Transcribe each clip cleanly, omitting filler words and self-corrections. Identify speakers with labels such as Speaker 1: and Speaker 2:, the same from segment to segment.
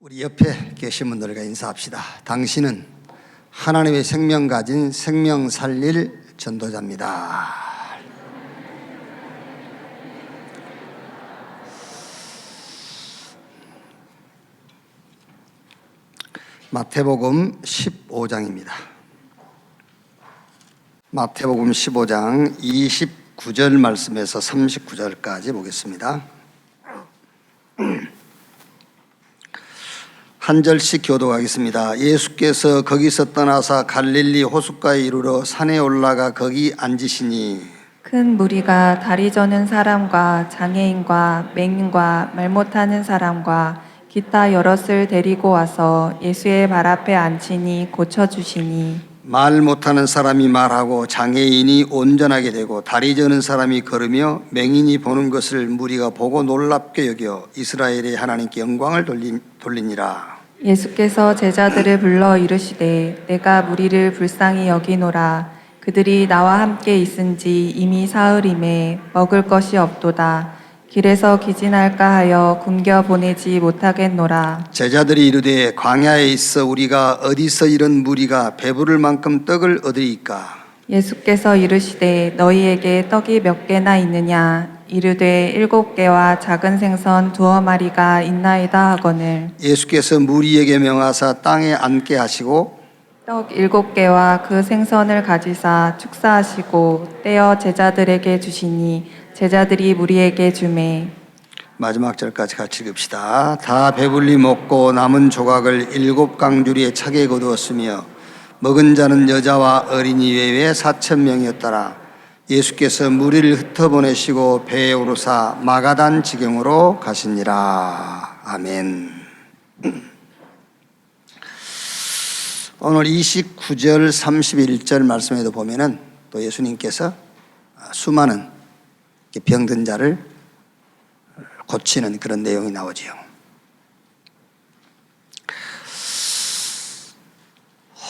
Speaker 1: 우리 옆에 계신 분들과 인사합시다. 당신은 하나님의 생명 가진 생명 살릴 전도자입니다. 마태복음 15장입니다. 마태복음 15장 29절 말씀에서 39절까지 보겠습니다. 한 절씩 교독하겠습니다. 예수께서 거기서 떠나사 갈릴리 호숫가에 이르러 산에 올라가 거기 앉으시니
Speaker 2: 큰 무리가 다리 저는 사람과 장애인과 맹인과 말 못하는 사람과 기타 여럿을 데리고 와서 예수의 발 앞에 앉히니 고쳐주시니
Speaker 1: 말 못하는 사람이 말하고 장애인이 온전하게 되고 다리 저는 사람이 걸으며 맹인이 보는 것을 무리가 보고 놀랍게 여겨 이스라엘의 하나님께 영광을 돌리니라.
Speaker 2: 예수께서 제자들을 불러 이르시되 내가 무리를 불쌍히 여기노라. 그들이 나와 함께 있은지 이미 사흘임에 먹을 것이 없도다. 길에서 기진할까 하여 굶겨 보내지 못하겠노라.
Speaker 1: 제자들이 이르되 광야에 있어 우리가 어디서 이런 무리가 배부를 만큼 떡을 얻으리까?
Speaker 2: 예수께서 이르시되 너희에게 떡이 몇 개나 있느냐? 이르되 7개와 작은 생선 2마리가 있나이다 하거늘.
Speaker 1: 예수께서 무리에게 명하사 땅에 앉게 하시고
Speaker 2: 떡 7개와 그 생선을 가지사 축사하시고 떼어 제자들에게 주시니 제자들이 무리에게 주매.
Speaker 1: 마지막 절까지 같이 읽읍시다. 다 배불리 먹고 남은 조각을 7강주리에 차게 거두었으며 먹은 자는 여자와 어린이 외에 4,000명이었더라. 예수께서 무리를 흩어보내시고 배에 오르사 마가단 지경으로 가시니라. 아멘. 오늘 29절 31절 말씀에도 보면은 또 예수님께서 수많은 병든 자를 고치는 그런 내용이 나오지요.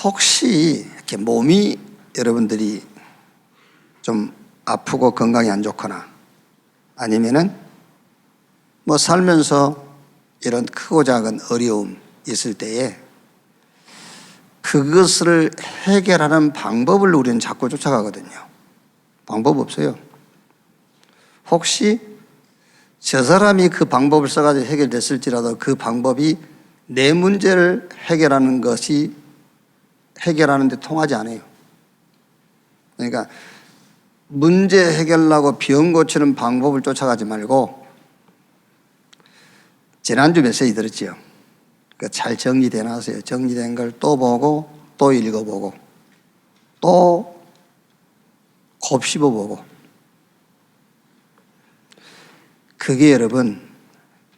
Speaker 1: 혹시 이렇게 몸이 여러분들이 좀 아프고 건강이 안 좋거나 아니면은 뭐 살면서 이런 크고 작은 어려움 있을 때에 그것을 해결하는 방법을 우리는 자꾸 쫓아가거든요. 방법 없어요. 혹시 저 사람이 그 방법을 써가지고 해결됐을지라도 그 방법이 내 문제를 해결하는 것이 해결하는데 통하지 않아요. 그러니까 문제 해결하고 병 고치는 방법을 쫓아가지 말고 지난주 메시지 들었지요. 잘 정리돼 놨어요. 정리된 걸 또 보고 또 읽어보고 또 곱씹어보고 그게 여러분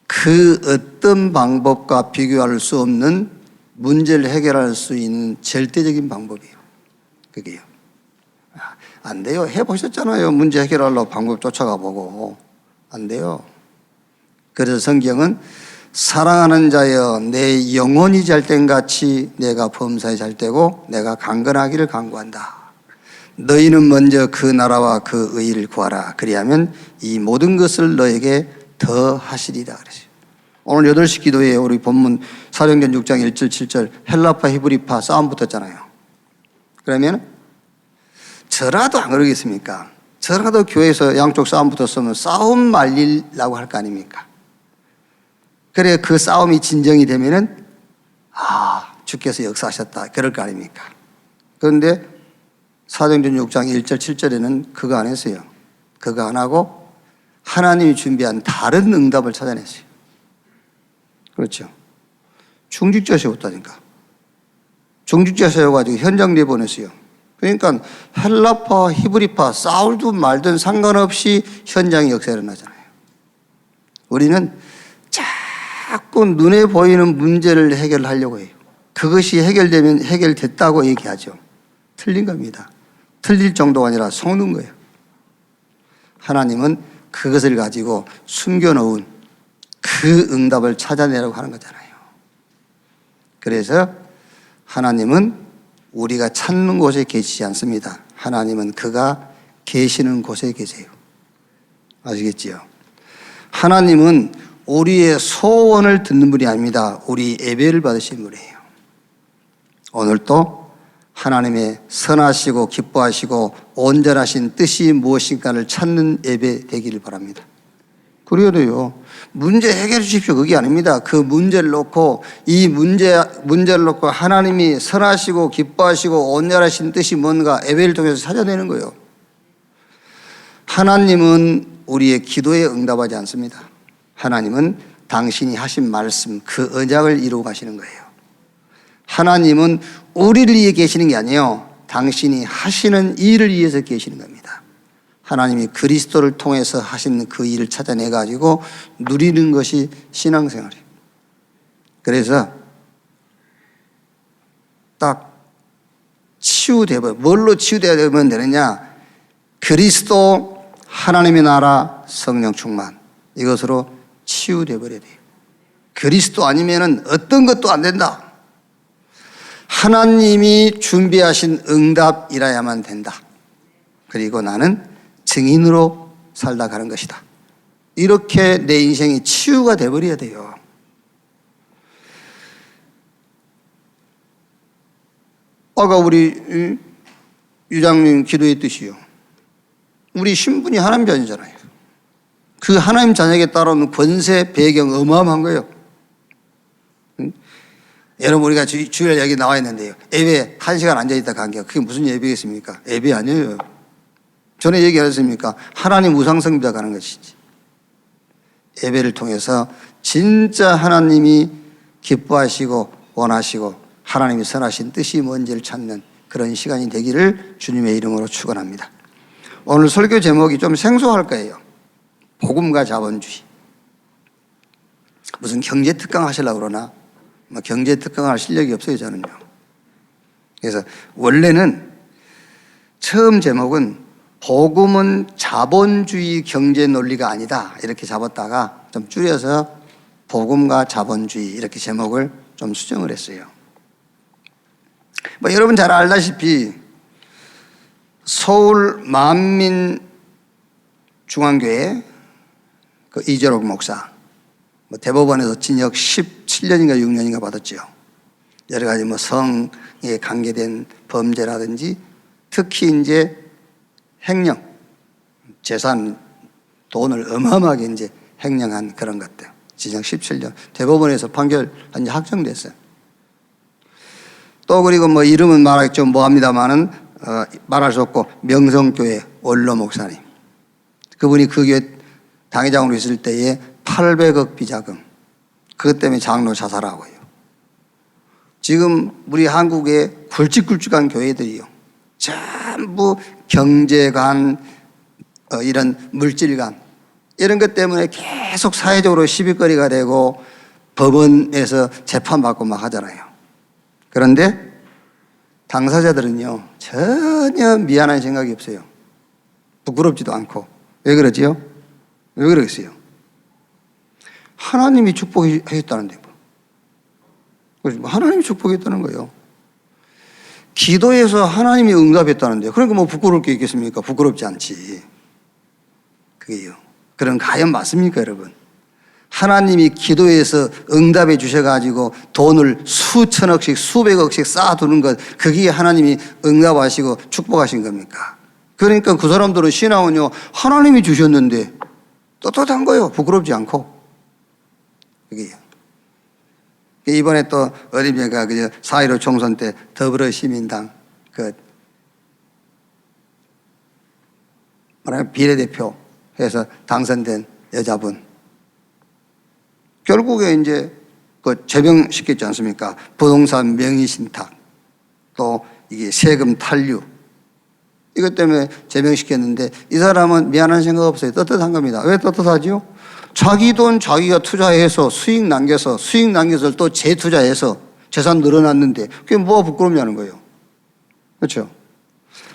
Speaker 1: 그 어떤 방법과 비교할 수 없는 문제를 해결할 수 있는 절대적인 방법이에요. 그게요. 안 돼요. 해보셨잖아요. 문제 해결하려고 방법 쫓아가 보고. 안 돼요. 그래서 성경은 사랑하는 자여 내 영혼이 잘된 같이 내가 범사에 잘되고 내가 강건하기를 간구한다. 너희는 먼저 그 나라와 그 의를 구하라. 그리하면 이 모든 것을 너에게 더 하시리라 그러죠. 오늘 8시 기도에 우리 본문 사도행전 6장 1절 7절 헬라파 히브리파 싸움 붙었잖아요. 그러면 저라도 안 그러겠습니까? 저라도 교회에서 양쪽 싸움 붙었으면 싸움 말리려고 할 거 아닙니까? 그래 그 싸움이 진정이 되면은 주께서 역사하셨다 그럴 거 아닙니까? 그런데 사도행전 6장 1절 7절에는 그거 안 했어요. 그거 안 하고 하나님이 준비한 다른 응답을 찾아냈어요. 그렇죠. 중직자 세웠다니까. 중직자 세워가지고 현장 내보냈어요. 그러니까 헬라파 히브리파 싸울든 말든 상관없이 현장에 역사가 일어나잖아요. 우리는 자꾸 눈에 보이는 문제를 해결하려고 해요. 그것이 해결되면 해결됐다고 얘기하죠. 틀린 겁니다. 틀릴 정도가 아니라 속는 거예요. 하나님은 그것을 가지고 숨겨놓은 그 응답을 찾아내라고 하는 거잖아요. 그래서 하나님은 우리가 찾는 곳에 계시지 않습니다. 하나님은 그가 계시는 곳에 계세요. 아시겠지요? 하나님은 우리의 소원을 듣는 분이 아닙니다. 우리 예배를 받으신 분이에요. 오늘도 하나님의 선하시고 기뻐하시고 온전하신 뜻이 무엇인가를 찾는 예배 되기를 바랍니다. 그래도요, 문제 해결해 주십시오. 그게 아닙니다. 그 문제를 놓고, 문제를 놓고 하나님이 선하시고 기뻐하시고 온전하신 뜻이 뭔가 예배를 통해서 찾아내는 거예요. 하나님은 우리의 기도에 응답하지 않습니다. 하나님은 당신이 하신 말씀, 그 언약을 이루고 가시는 거예요. 하나님은 우리를 위해 계시는 게 아니에요. 당신이 하시는 일을 위해서 계시는 겁니다. 하나님이 그리스도를 통해서 하시는 그 일을 찾아내 가지고 누리는 것이 신앙생활이에요. 그래서 딱 치유되고, 뭘로 치유되면 되느냐? 그리스도, 하나님의 나라, 성령 충만, 이것으로 치유돼 버려야 돼요. 그리스도 아니면은 어떤 것도 안 된다. 하나님이 준비하신 응답이라야만 된다. 그리고 나는 증인으로 살다 가는 것이다. 이렇게 내 인생이 치유가 돼 버려야 돼요. 아까 우리 유장님 기도했듯이요, 우리 신분이 하나님 자녀잖아요. 그 하나님 자녀에게 따라오는 권세, 배경 어마어마한 거예요. 여러분, 우리가 주일 여기 나와 있는데요, 예배 1시간 앉아있다 간 게 그게 무슨 예배겠습니까? 예배 아니에요. 전에 얘기하셨습니까? 하나님 우상숭배가 가는 것이지. 예배를 통해서 진짜 하나님이 기뻐하시고 원하시고 하나님이 선하신 뜻이 뭔지를 찾는 그런 시간이 되기를 주님의 이름으로 축원합니다. 오늘 설교 제목이 좀 생소할 거예요. 복음과 자본주의. 무슨 경제특강 하시려고 그러나? 경제특강 할 실력이 없어요, 저는요. 그래서 원래는 처음 제목은 복음은 자본주의 경제 논리가 아니다, 이렇게 잡았다가 좀 줄여서 복음과 자본주의, 이렇게 제목을 좀 수정을 했어요. 여러분 잘 알다시피 서울 만민중앙교회 그 이재록 목사, 대법원에서 징역 17년인가 6년인가 받았죠. 여러 가지 성에 관계된 범죄라든지 특히 이제 횡령, 재산, 돈을 어마어마하게 이제 횡령한 그런 것들. 징역 17년. 대법원에서 판결 이제 확정됐어요. 또 그리고 이름은 말하기 좀 뭐합니다만은 말할 수 없고 명성교회 원로 목사님. 그분이 그 교회 당회장으로 있을 때에 800억 비자금. 그것 때문에 장로 자살하고요. 지금 우리 한국의 굵직굵직한 교회들이요, 전부 경제관, 이런 물질관, 이런 것 때문에 계속 사회적으로 시비거리가 되고 법원에서 재판받고 막 하잖아요. 그런데 당사자들은요, 전혀 미안한 생각이 없어요. 부끄럽지도 않고. 왜 그러지요? 왜 그러겠어요? 하나님이 축복하셨다는데 하나님이 축복했다는 거예요. 기도해서 하나님이 응답했다는데, 그러니까 부끄러울 게 있겠습니까? 부끄럽지 않지. 그게요. 그럼 과연 맞습니까, 여러분? 하나님이 기도해서 응답해 주셔가지고 돈을 수천억씩, 수백억씩 쌓아두는 것, 그게 하나님이 응답하시고 축복하신 겁니까? 그러니까 그 사람들은 신앙은요, 하나님이 주셨는데 떳떳한 거예요. 부끄럽지 않고. 그게요. 이번에 또 어디입니까? 4.15 총선 때 더불어시민당 비례대표 해서 당선된 여자분. 결국에 이제 제명시켰지 않습니까? 부동산 명의신탁, 또 이게 세금 탈루. 이것 때문에 제명시켰는데 이 사람은 미안한 생각 없어요. 떳떳한 겁니다. 왜 떳떳하지요? 자기 돈 자기가 투자해서 수익 남겨서 또 재투자해서 재산 늘어났는데 그게 뭐가 부끄럽냐는 거예요. 그렇죠?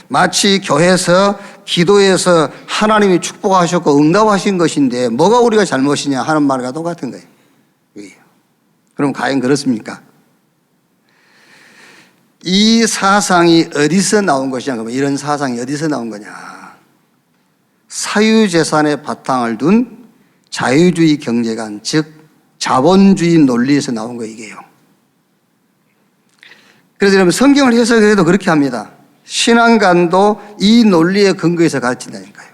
Speaker 1: 마치 교회에서 기도해서 하나님이 축복하셨고 응답하신 것인데 뭐가 우리가 잘못이냐 하는 말과 똑같은 거예요. 그럼 과연 그렇습니까? 이 사상이 어디서 나온 것이냐? 그러면 이런 사상이 어디서 나온 거냐? 사유재산의 바탕을 둔 자유주의 경제관, 즉 자본주의 논리에서 나온 거 이게요. 그래서 여러분 성경을 해석해도 그렇게 합니다. 신앙관도 이 논리에 근거해서 가르친다니까요.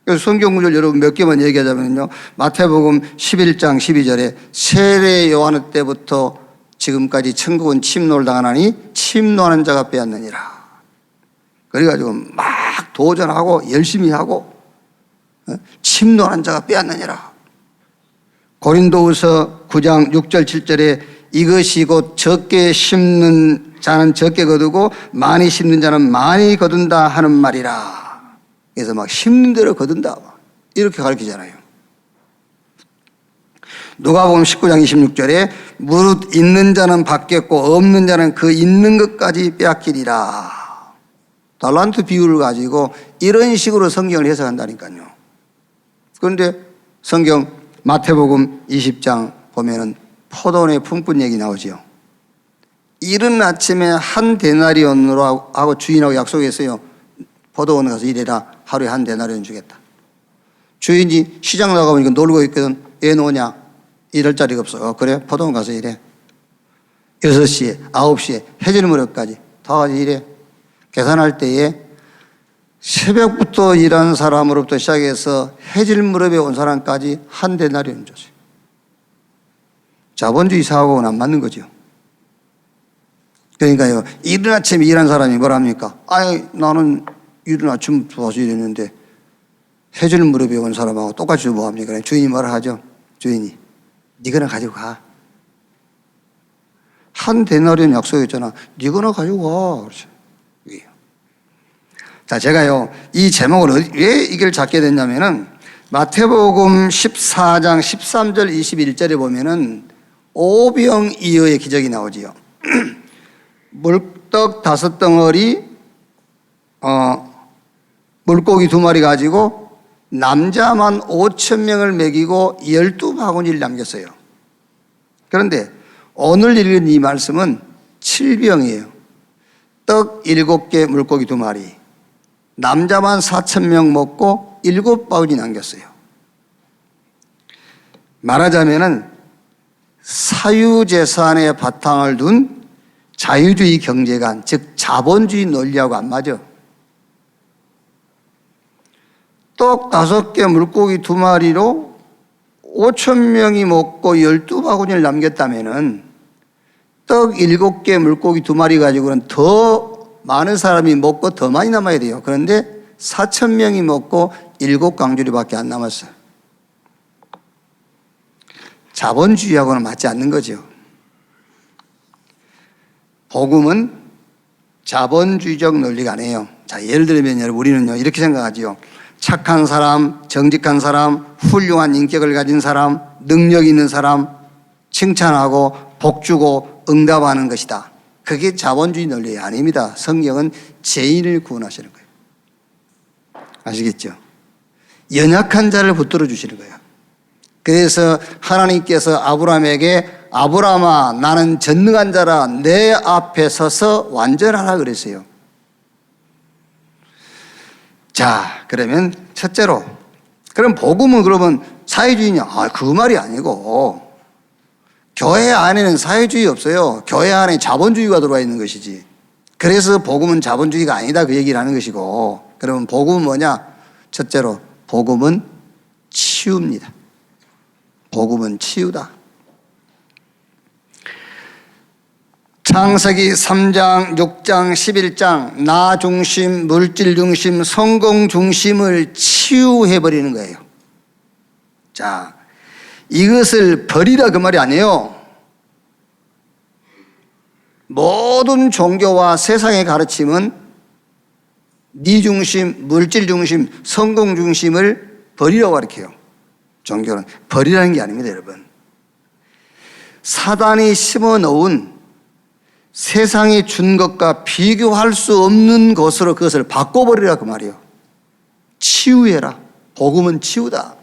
Speaker 1: 그래서 성경 구절 여러분 몇 개만 얘기하자면요. 마태복음 11장 12절에 세례 요한 때부터 지금까지 천국은 침노를 당하나니 침노하는 자가 빼앗느니라. 그래가지고 막 도전하고 열심히 하고 침노하는 자가 빼앗느니라. 고린도후서 9장 6절 7절에 이것이 곧 적게 심는 자는 적게 거두고 많이 심는 자는 많이 거둔다 하는 말이라. 그래서 막 심는 대로 거둔다 이렇게 가르치잖아요. 누가복음 19장 26절에 무릇 있는 자는 받겠고 없는 자는 그 있는 것까지 빼앗기리라. 달란트 비유를 가지고 이런 식으로 성경을 해석한다니까요. 그런데 성경 마태복음 20장 보면은 포도원의 품꾼 얘기 나오죠. 이른 아침에 한 데나리온으로 하고 주인하고 약속했어요. 포도원 가서 일해라. 하루에 한 데나리온 주겠다. 주인이 시장 나가보니까 놀고 있거든. 애 노냐? 일할 자리가 없어. 그래? 포도원 가서 일해. 6시에, 9시에, 해질 무렵까지 다 가서 일해. 계산할 때에 새벽부터 일한 사람으로부터 시작해서 해질 무렵에 온 사람까지 한 데나리온 줬어요. 자본주의 사고는 안 맞는 거죠. 그러니까요, 이른 아침에 일한 사람이 뭘 합니까? 아이, 나는 이른 아침부터 와서 일했는데 해질 무렵에 온 사람하고 똑같이 뭐 합니까? 주인이 뭐라 하죠? 주인이 니거나 가지고 가. 한 데나리온 약속했잖아. 니거나 가지고 가. 그렇죠. 자, 제가요, 이 제목을 왜 이걸 잡게 됐냐면은 마태복음 14장 13절 21절에 보면은 오병이어의 기적이 나오지요. 물떡 5덩어리, 물고기 2마리 가지고 남자만 5,000명을 먹이고 12바구니를 남겼어요. 그런데 오늘 읽은 이 말씀은 7병이에요. 떡 7개, 물고기 2마리. 남자만 4,000명 먹고 7바구니 남겼어요. 말하자면은 사유재산의 바탕을 둔 자유주의 경제관, 즉 자본주의 논리하고 안 맞아. 떡 5개, 물고기 2마리로 5,000명이 먹고 12바구니를 남겼다면은 떡 7개, 물고기 2마리 가지고는 더 많은 사람이 먹고 더 많이 남아야 돼요. 그런데 4,000명이 먹고 7강주리밖에 안 남았어요. 자본주의하고는 맞지 않는 거죠. 복음은 자본주의적 논리가 아니에요. 자, 예를 들면 우리는요, 이렇게 생각하지요. 착한 사람, 정직한 사람, 훌륭한 인격을 가진 사람, 능력 있는 사람, 칭찬하고 복주고 응답하는 것이다. 그게 자본주의 논리 아닙니다. 성경은 죄인을 구원하시는 거예요. 아시겠죠? 연약한 자를 붙들어 주시는 거예요. 그래서 하나님께서 아브라함에게 아브라함아 나는 전능한 자라 내 앞에 서서 완전하라 그랬어요. 자, 그러면 첫째로 그럼 복음은 그러면 사회주의냐? 그 말이 아니고 교회 안에는 사회주의 없어요. 교회 안에 자본주의가 들어와 있는 것이지. 그래서 복음은 자본주의가 아니다 그 얘기를 하는 것이고, 그러면 복음은 뭐냐? 첫째로 복음은 치유입니다. 복음은 치유다. 창세기 3장, 6장, 11장 나 중심, 물질 중심, 성공 중심을 치유해버리는 거예요. 자, 이것을 버리라 그 말이 아니에요. 모든 종교와 세상의 가르침은 네 중심, 물질 중심, 성공 중심을 버리라고 가르쳐요. 종교는 버리라는 게 아닙니다, 여러분. 사단이 심어놓은 세상이 준 것과 비교할 수 없는 것으로 그것을 바꿔버리라 그 말이에요. 치유해라. 복음은 치유다.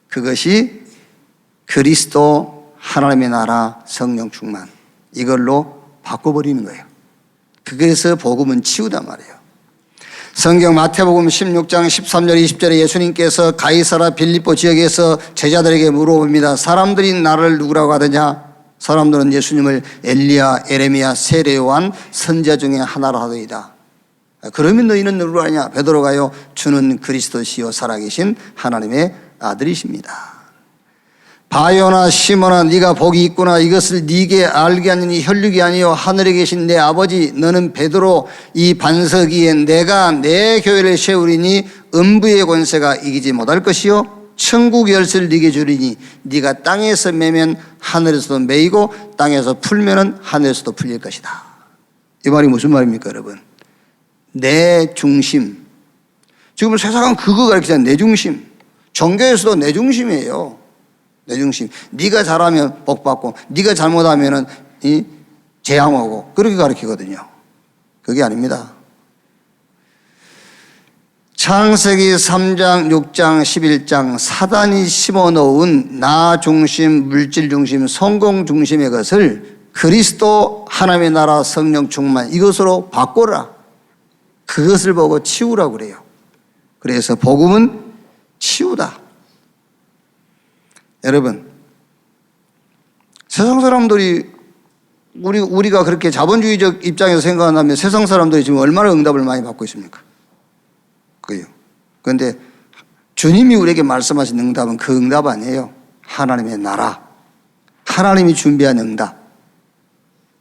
Speaker 1: 그것이 그리스도 하나님의 나라 성령 충만 이걸로 바꿔버리는 거예요. 그래서 복음은 치유단 말이에요. 성경 마태복음 16장 13절 20절에 예수님께서 가이사라 빌립보 지역에서 제자들에게 물어봅니다. 사람들이 나를 누구라고 하더냐? 사람들은 예수님을 엘리야, 에레미야, 세례 요한 선지자 중에 하나라 하더이다. 그러면 너희는 누구로 하냐? 베드로가요, 주는 그리스도시요 살아계신 하나님의 아들이십니다. 바요나 시몬아, 네가 복이 있구나. 이것을 네게 알게 하느니 혈육이 아니요 하늘에 계신 내 아버지. 너는 베드로, 이 반석 위에 내가 내 교회를 세우리니 음부의 권세가 이기지 못할 것이요 천국 열쇠를 네게 주리니 네가 땅에서 매면 하늘에서도 매이고 땅에서 풀면은 하늘에서도 풀릴 것이다. 이 말이 무슨 말입니까, 여러분? 내 중심. 지금 세상은 그거 가르치잖아요. 내 중심. 종교에서도 내 중심이에요. 내 중심. 네가 잘하면 복 받고 네가 잘못하면은 재앙 오고 그렇게 가르치거든요. 그게 아닙니다. 창세기 3장, 6장, 11장 사단이 심어놓은 나 중심, 물질 중심, 성공 중심의 것을 그리스도 하나님의 나라 성령 충만 이것으로 바꿔라. 그것을 보고 치우라고 그래요. 그래서 복음은 치우다. 여러분, 세상 사람들이 우리가 그렇게 자본주의적 입장에서 생각한다면 세상 사람들이 지금 얼마나 응답을 많이 받고 있습니까? 그래요. 그런데 주님이 우리에게 말씀하신 응답은 그 응답 아니에요. 하나님의 나라, 하나님이 준비한 응답,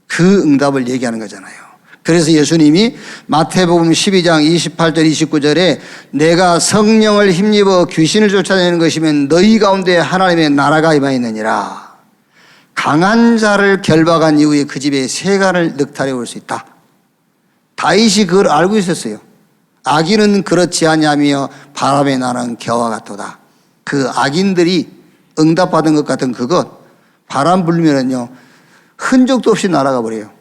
Speaker 1: 그 응답을 얘기하는 거잖아요. 그래서 예수님이 마태복음 12장 28절 29절에 내가 성령을 힘입어 귀신을 쫓아내는 것이면 너희 가운데 하나님의 나라가 임하였느니라. 강한 자를 결박한 이후에 그 집에 세간을 늑탈해 올 수 있다. 다윗이 그걸 알고 있었어요. 악인은 그렇지 아니하며 바람에 나는 겨와 같도다. 그 악인들이 응답받은 것 같은 그것, 바람 불면은요 흔적도 없이 날아가 버려요.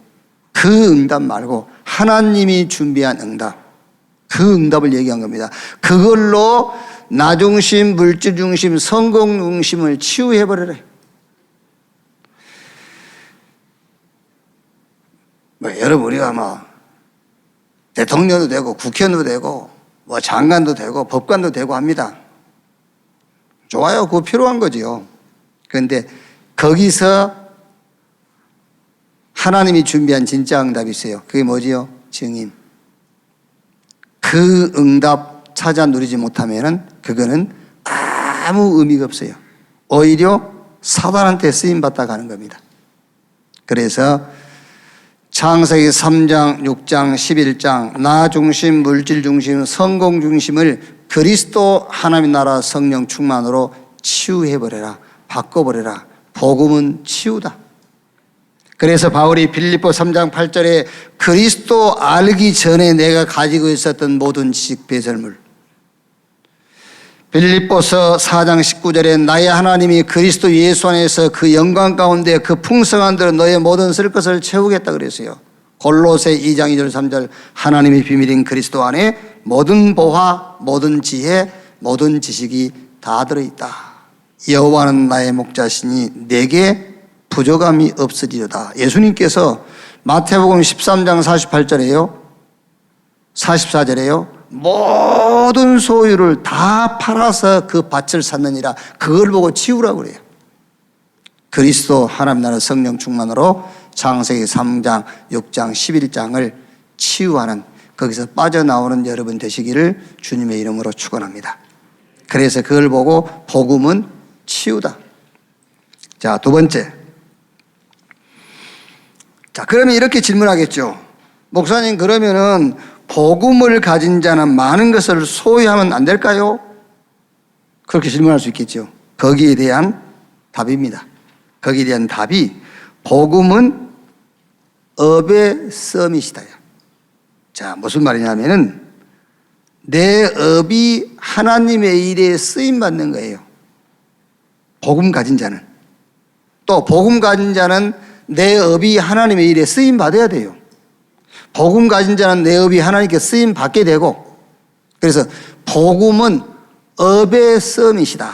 Speaker 1: 그 응답 말고 하나님이 준비한 응답, 그 응답을 얘기한 겁니다. 그걸로 나 중심, 물질 중심, 성공 중심을 치유해버려라. 여러분, 우리가 대통령도 되고 국회의원도 되고 장관도 되고 법관도 되고 합니다. 좋아요. 그거 필요한 거지요. 그런데 거기서 하나님이 준비한 진짜 응답이 있어요. 그게 뭐지요? 증인. 그 응답 찾아 누리지 못하면은 그거는 아무 의미가 없어요. 오히려 사단한테 쓰임받다 가는 겁니다. 그래서 창세기 3장, 6장, 11장 나 중심, 물질 중심, 성공 중심을 그리스도 하나님 나라 성령 충만으로 치유해버려라. 바꿔버려라. 복음은 치유다. 그래서 바울이 빌립보 3장 8절에 그리스도 알기 전에 내가 가지고 있었던 모든 지식 배설물, 빌립보서 4장 19절에 나의 하나님이 그리스도 예수 안에서 그 영광 가운데 그 풍성한 대로 너의 모든 쓸 것을 채우겠다 그랬어요. 골로새 2장 2절 3절 하나님의 비밀인 그리스도 안에 모든 보화, 모든 지혜, 모든 지식이 다 들어있다. 여호와는 나의 목자시니 내게 부족함이 없으리로다. 예수님께서 마태복음 13장 48절에요 44절에요 모든 소유를 다 팔아서 그 밭을 샀느니라. 그걸 보고 치우라고 그래요. 그리스도 하나님 나라 성령 충만으로 창세기 3장 6장 11장을 치유하는, 거기서 빠져나오는 여러분 되시기를 주님의 이름으로 축원합니다. 그래서 그걸 보고 복음은 치유다. 자, 두 번째. 자, 그러면 이렇게 질문하겠죠. 목사님, 그러면은 복음을 가진 자는 많은 것을 소유하면 안 될까요? 그렇게 질문할 수 있겠죠. 거기에 대한 답입니다. 거기에 대한 답이 복음은 업의 서밋이다. 자, 무슨 말이냐면은 내 업이 하나님의 일에 쓰임 받는 거예요. 복음 가진 자는. 또 복음 가진 자는 내 업이 하나님의 일에 쓰임 받아야 돼요. 복음 가진 자는 내 업이 하나님께 쓰임 받게 되고, 그래서 복음은 업의 서밋이다.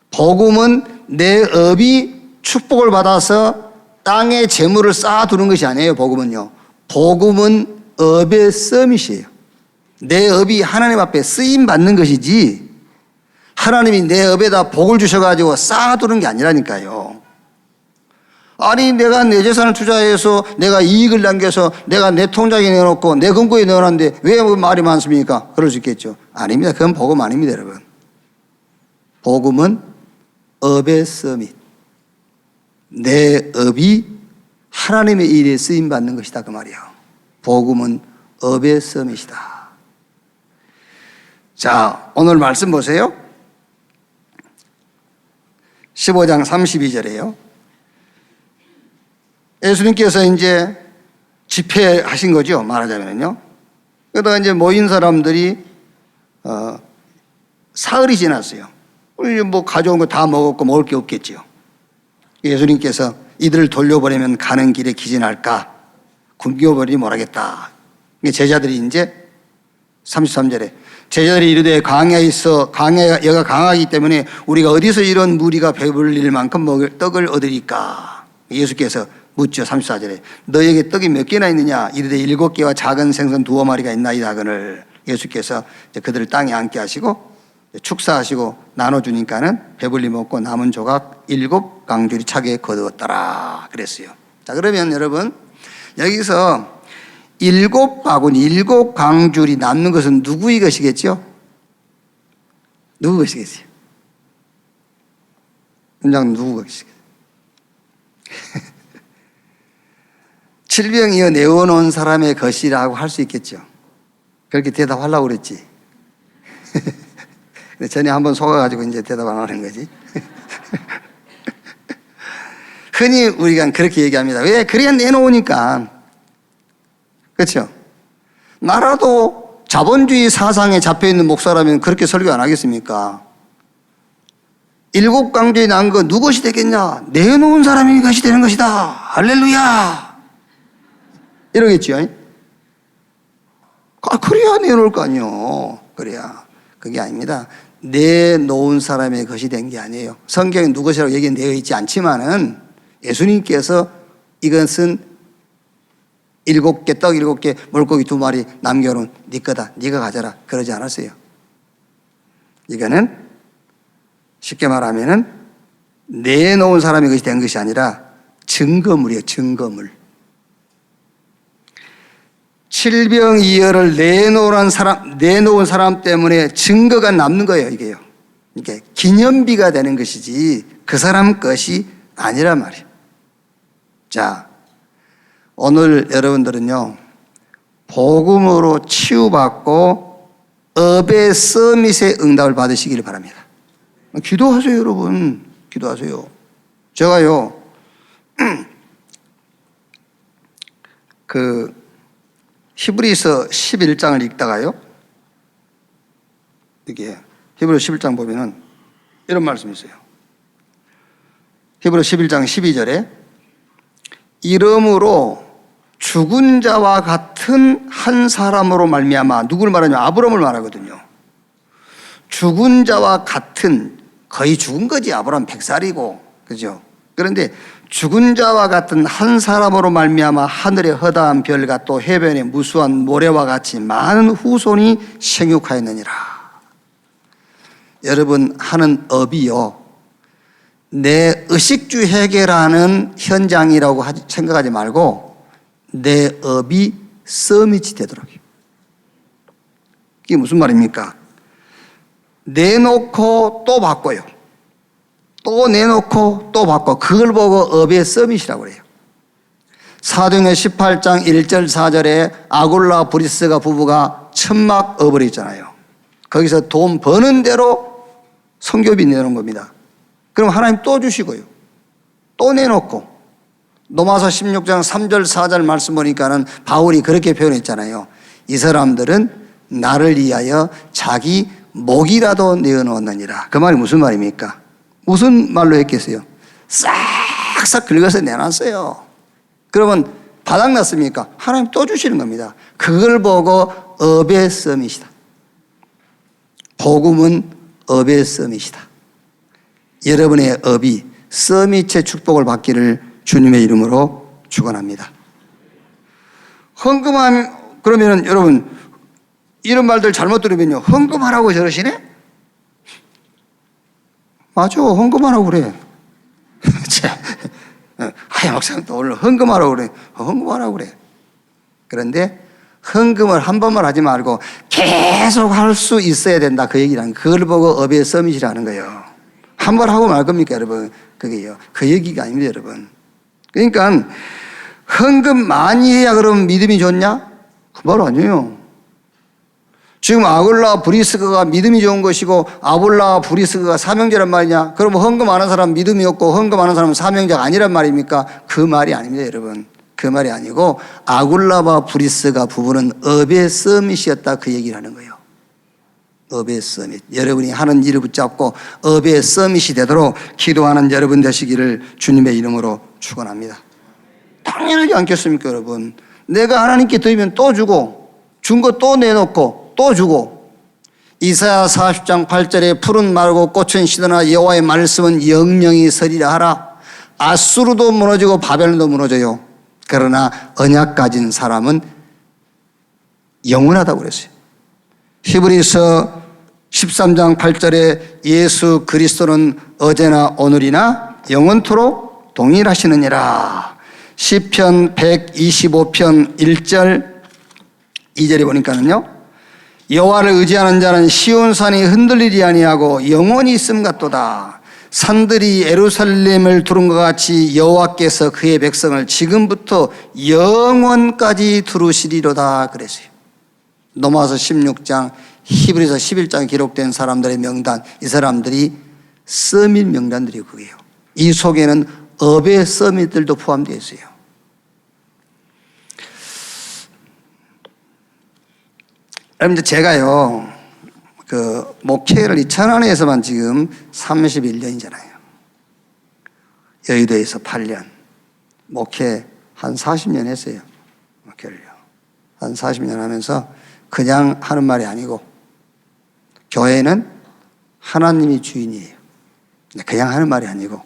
Speaker 1: 복음은 내 업이 축복을 받아서 땅에 재물을 쌓아두는 것이 아니에요. 복음은요. 복음은 업의 서밋이에요. 내 업이 하나님 앞에 쓰임 받는 것이지 하나님이 내 업에다 복을 주셔가지고 쌓아두는 게 아니라니까요. 아니 내가 내 재산을 투자해서 내가 이익을 남겨서 내가 내 통장에 넣어놓고 내 금고에 넣어놨는데 왜 말이 많습니까? 그럴 수 있겠죠. 아닙니다. 그건 복음 아닙니다, 여러분. 복음은 업의 서밋. 내 업이 하나님의 일에 쓰임받는 것이다, 그 말이에요. 복음은 업의 서밋이다. 자, 오늘 말씀 보세요. 15장 32절에요. 예수님께서 이제 집회하신 거죠, 말하자면요. 그러다가 이제 모인 사람들이 사흘이 지났어요. 우리 뭐 가져온 거 다 먹었고 먹을 게 없겠지요. 예수님께서 이들을 돌려보내면 가는 길에 기진할까? 굶겨버리니 못하겠다. 제자들이 이제 33절에 제자들이 이르되 광야가 여가 강하기 때문에 우리가 어디서 이런 무리가 배불릴 만큼 먹을 떡을 얻으리까? 예수께서 묻죠. 34절에 너에게 떡이 몇 개나 있느냐? 이르되 7개와 작은 생선 2마리가 있나이다. 그늘 예수께서 그들을 땅에 앉게 하시고 축사하시고 나눠주니까는 배불리 먹고 남은 조각 7강줄이 차게 거두었더라 그랬어요. 자, 그러면 여러분 여기서 7바구니 7강줄이 남는 것은 누구의 것이겠죠? 누구 것이겠어요? 원장 누구 것이겠어요? 질병이어 내어놓은 사람의 것이라고 할 수 있겠죠. 그렇게 대답하려고 그랬지. 전에 한번 속아가지고 이제 대답 안 하는 거지. 흔히 우리가 그렇게 얘기합니다. 왜? 그래야 내놓으니까. 그렇죠? 나라도 자본주의 사상에 잡혀있는 목사라면 그렇게 설교 안 하겠습니까? 7강조에 난 거 누구 것이 되겠냐? 내놓은 사람이 것이 되는 것이다. 할렐루야. 이러겠죠. 그래야 내놓을 거 아니요. 그래야. 그게 아닙니다. 내놓은 사람의 것이 된 게 아니에요. 성경에 누구시라고 얘기는 되어 있지 않지만은 예수님께서 이것은 7개 떡 7개 물고기 2마리 남겨놓은 네 거다. 네가 가져라. 그러지 않았어요. 이거는 쉽게 말하면은 내놓은 사람의 것이 된 것이 아니라 증거물이에요. 증거물. 칠병이어를 내놓은 사람 때문에 증거가 남는 거예요, 이게요. 이게 기념비가 되는 것이지 그 사람 것이 아니란 말이에요. 자, 오늘 여러분들은요, 복음으로 치유받고 업의 서밋의 응답을 받으시기를 바랍니다. 기도하세요, 여러분. 기도하세요. 제가요, 히브리서 11장을 읽다가요, 이게 히브리서 11장 보면은 이런 말씀이 있어요. 히브리서 11장 12절에 이름으로 죽은 자와 같은 한 사람으로 말미암아, 누구를 말하냐면 아브라함을 말하거든요. 죽은 자와 같은, 거의 죽은 거지. 아브라함 100살이고, 그죠? 그런데 죽은 자와 같은 한 사람으로 말미암아 하늘의 허다한 별과 또 해변의 무수한 모래와 같이 많은 후손이 생육하였느니라. 여러분 하는 업이요, 내 의식주 해결하는 현장이라고 생각하지 말고 내 업이 서밋이 되도록. 이게 무슨 말입니까? 내놓고 또 바꿔요. 또 내놓고 또 바꿔. 그걸 보고 업의 서밋이라고 그래요. 사도행전 18장 1절 4절에 아굴라 브리스가 부부가 천막업을 했잖아요. 거기서 돈 버는 대로 성교비 내놓은 겁니다. 그럼 하나님 또 주시고요. 또 내놓고. 로마서 16장 3절 4절 말씀 보니까는 바울이 그렇게 표현했잖아요. 이 사람들은 나를 위하여 자기 목이라도 내어놓았느니라. 그 말이 무슨 말입니까? 무슨 말로 했겠어요? 싹싹 긁어서 내놨어요. 그러면 바닥났습니까? 하나님 또 주시는 겁니다. 그걸 보고 업의 서밋이다. 복음은 업의 서밋이다. 여러분의 업이 서밋의 축복을 받기를 주님의 이름으로 축원합니다. 헌금하면, 그러면 여러분 이런 말들 잘못 들으면요, 헌금하라고 저러시네? 맞아, 헌금하라고 그래. 하야 목사님 또 오늘 헌금하라고 그래. 헌금하라고 그래. 그런데 헌금을 한 번만 하지 말고 계속 할 수 있어야 된다. 그 얘기라는, 그걸 보고 업의 서밋이라는 거예요. 한 번 하고 말 겁니까, 여러분? 그게요. 그 얘기가 아닙니다, 여러분. 그러니까 헌금 많이 해야 그러면 믿음이 좋냐? 그 말 아니에요. 지금 아굴라 브리스가가 믿음이 좋은 것이고 아볼라 브리스가가 사명자란 말이냐? 그러면 헌금 안 하는 사람은 믿음이 없고 헌금 안 하는 사람은 사명자가 아니란 말입니까? 그 말이 아닙니다, 여러분. 그 말이 아니고 아굴라와 브리스가 부부는 업의 서밋이었다, 그 얘기를 하는 거예요. 업의 서밋. 여러분이 하는 일을 붙잡고 업의 서밋이 되도록 기도하는 여러분 되시기를 주님의 이름으로 축원합니다. 당연하지 않겠습니까, 여러분? 내가 하나님께 드리면 또 주고, 준 거 또 내놓고 또 주고. 이사야 40장 8절에 푸른 마르고 꽃은 시드나 여호와의 말씀은 영영이 서리라 하라. 아수르도 무너지고 바벨론도 무너져요. 그러나 언약 가진 사람은 영원하다고 그랬어요. 히브리서 13장 8절에 예수 그리스도는 어제나 오늘이나 영원토록 동일하시느니라. 시편 125편 1절 2절에 보니까는요, 여호와를 의지하는 자는 시온산이 흔들리지 아니하고 영원히 있음 같도다. 산들이 예루살렘을 두른 것 같이 여호와께서 그의 백성을 지금부터 영원까지 두르시리로다 그랬어요. 넘어와서 16장, 히브리서 11장에 기록된 사람들의 명단, 이 사람들이 서밋 명단들이 그게요. 이 속에는 업의 서밋들도 포함되어 있어요. 여러분, 제가요, 목회를 이 천안에서만 지금 31년이잖아요. 여의도에서 8년. 목회 한 40년 했어요. 목회를요. 한 40년 하면서 그냥 하는 말이 아니고, 교회는 하나님이 주인이에요. 그냥 하는 말이 아니고,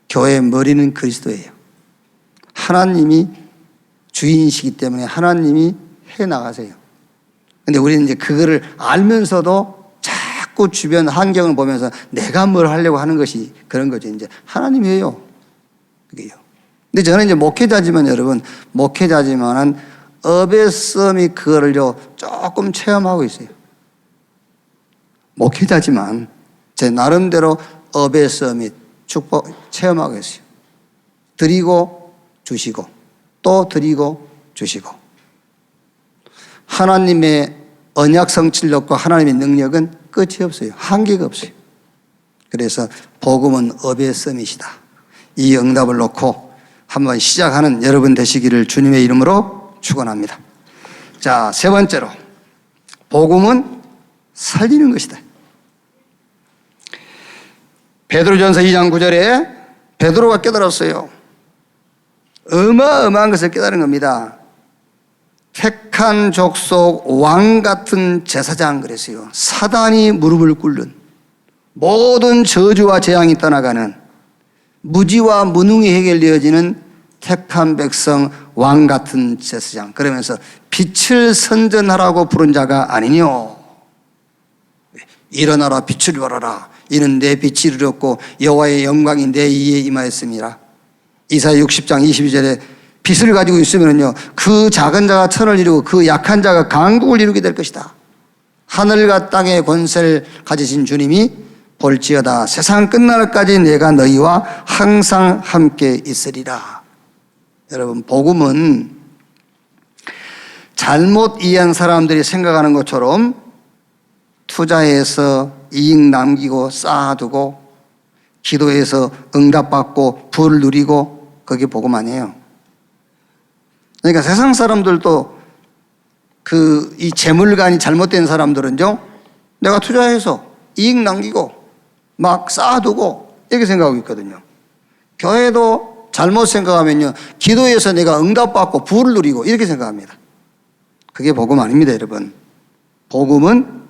Speaker 1: 교회의 머리는 그리스도예요. 하나님이 주인이시기 때문에 하나님이 해 나가세요. 근데 우리는 이제 그거를 알면서도 자꾸 주변 환경을 보면서 내가 뭘 하려고 하는 것이 그런 거죠. 이제 하나님이에요. 그게요. 근데 저는 이제 목회자지만, 여러분, 목회자지만은 업의 썸이 그거를요 조금 체험하고 있어요. 목회자지만 제 나름대로 업의 썸이 축복 체험하고 있어요. 드리고 주시고 또 드리고 주시고. 하나님의 언약 성취력과 하나님의 능력은 끝이 없어요. 한계가 없어요. 그래서 복음은 업의 서밋이다. 이 응답을 놓고 한번 시작하는 여러분 되시기를 주님의 이름으로 축원합니다. 자, 세 번째로 복음은 살리는 것이다. 베드로전서 2장 9절에 베드로가 깨달았어요. 어마어마한 것을 깨달은 겁니다. 택한 족속 왕 같은 제사장 그랬어요. 사단이 무릎을 꿇는, 모든 저주와 재앙이 떠나가는, 무지와 무능이 해결되어지는 택한 백성 왕 같은 제사장. 그러면서 빛을 선전하라고 부른 자가 아니뇨. 일어나라 빛을 발하라. 이는 내 빛이 이르렀고 여호와의 영광이 내 이에 임하였습니다. 이사야 60장 22절에 빛을 가지고 있으면요, 그 작은 자가 천을 이루고 그 약한 자가 강국을 이루게 될 것이다. 하늘과 땅의 권세를 가지신 주님이 볼지어다 세상 끝날까지 내가 너희와 항상 함께 있으리라. 여러분, 복음은 잘못 이해한 사람들이 생각하는 것처럼 투자해서 이익 남기고 쌓아두고 기도해서 응답받고 부를 누리고, 그게 복음 아니에요. 그러니까 세상 사람들도 이 재물관이 잘못된 사람들은요, 내가 투자해서 이익 남기고 막 쌓아두고 이렇게 생각하고 있거든요. 교회도 잘못 생각하면요, 기도해서 내가 응답받고 부를 누리고 이렇게 생각합니다. 그게 복음 아닙니다, 여러분. 복음은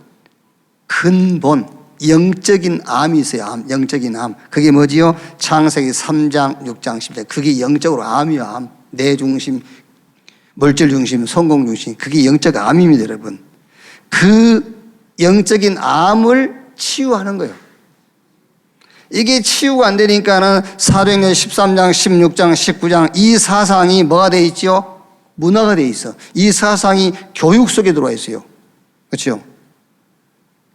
Speaker 1: 근본, 영적인 암이 있어요. 암, 영적인 암. 그게 뭐지요? 창세기 3장, 6장, 10절. 그게 영적으로 암이요, 암. 내 중심, 물질 중심, 성공 중심. 그게 영적 암입니다, 여러분. 그 영적인 암을 치유하는 거예요. 이게 치유가 안 되니까는 사도행전 13장, 16장, 19장 이 사상이 뭐가 돼 있죠? 문화가 돼 있어. 이 사상이 교육 속에 들어와 있어요. 그렇죠?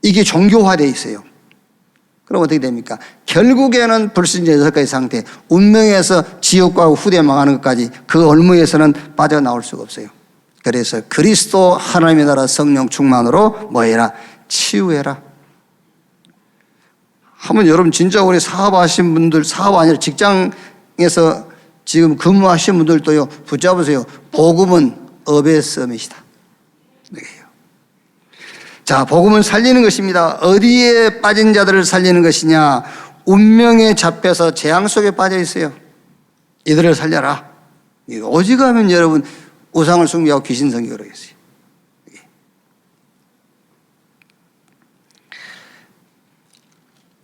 Speaker 1: 이게 종교화돼 있어요. 그럼 어떻게 됩니까? 결국에는 불신자 6가지 상태, 운명에서 지옥과 후대 망하는 것까지 그 올무에서는 빠져나올 수가 없어요. 그래서 그리스도 하나님의 나라 성령 충만으로 뭐해라? 치유해라. 한번 여러분 진짜 우리 사업하신 분들, 사업 아니라 직장에서 지금 근무하신 분들도요, 붙잡으세요. 복음은 업의 썸이시다. 자, 복음은 살리는 것입니다. 어디에 빠진 자들을 살리는 것이냐? 운명에 잡혀서 재앙 속에 빠져 있어요. 이들을 살려라. 오직하면 여러분 우상을 숭배하고 귀신 섬기고 그러겠어요.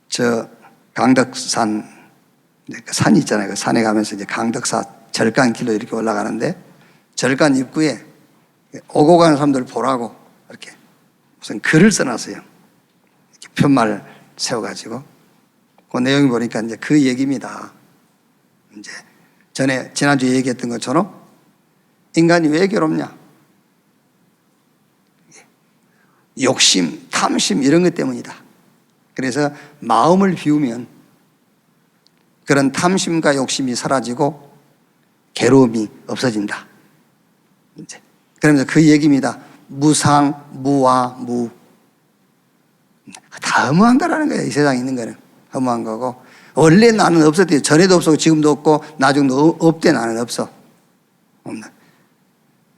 Speaker 1: 저 강덕산, 산 있잖아요. 그 산에 가면서 이제 강덕사 절간 길로 이렇게 올라가는데 절간 입구에 오고 가는 사람들 보라고 이렇게 무슨 글을 써놨어요. 이렇게 편말 세워가지고 그 내용이 보니까 이제 그 얘기입니다. 이제 지난주에 얘기했던 것처럼 인간이 왜 괴롭냐? 욕심, 탐심 이런 것 때문이다. 그래서 마음을 비우면 그런 탐심과 욕심이 사라지고 괴로움이 없어진다. 이제 그러면서 그 얘기입니다. 무상, 무와, 무. 다 허무한 거라는 거예요. 이 세상에 있는 거는 허무한 거고. 원래 나는 없었대요. 전에도 없었고 지금도 없고 나중도 없대. 나는 없어. 없나.